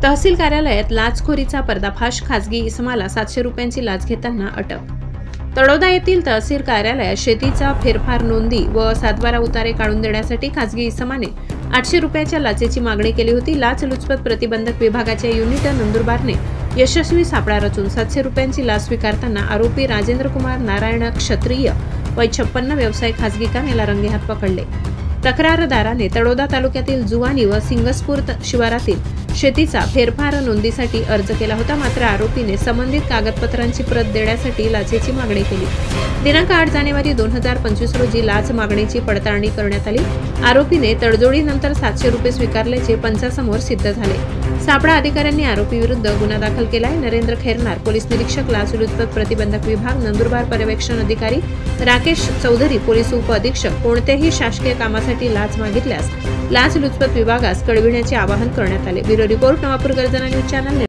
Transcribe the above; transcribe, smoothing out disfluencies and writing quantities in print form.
तहसील कार्यालयात लाचखोरीचा पर्दाफाश, खासगी इसमाला 700 रुपयांची लाच घेताना अटक। तळोदा येथील तहसील कार्यालयात शेतीचा फेरफार नोंदी व सातबारा उतारे काढून देण्यासाठी खासगी इसमाने 800 रुपयाच्या लाचेची मागणी केली होती। लाचलुचपत प्रतिबंधक विभागाच्या युनिट नंदुरबारने यशस्वी सापळा रचून 700 रुपयांची लाच स्वीकारताना आरोपी राजेंद्र कुमार नारायण क्षत्रिय वय 56 व्यवसाय खासगी काम याला रंगेहात पकडले। तक्रारदाराने तळोदा तालुक्यातील जुवानी व सिंगसपूर शिवारातील शेतीचा फेरफार नोंदीसाठी अर्ज केला होता, मात्र आरोपीने संबंधित कागदपत्रांची प्रत देण्यासाठी लाचेची मागणी केली। दिनांक 8 जानेवारी 2025 रोजी लाच मागणीची पडताळणी करण्यात आली। आरोपीने तडजोडीनंतर 700 रुपये स्वीकारल्याचे पंचासमोर सिद्ध झाले। सापळा अधिकाऱ्यांनी आरोपी विरुद्ध गुन्हा दाखल केलाय। नरेंद्र खैरनार, पोलीस निरीक्षक, लाचलुचपत प्रतिबंधक विभाग, नंदुरबार पर्यवेक्षण अधिकारी राकेश चौधरी, पोलीस उप अधीक्षक, कोणत्याही शासकीय कामासाठी लाच मागितल्यास लाचलुचपत विभागास कळविण्याचे आवाहन करण्यात आले। ब्युरो रिपोर्ट, नवापूर गर्जना न्यूज चॅनल।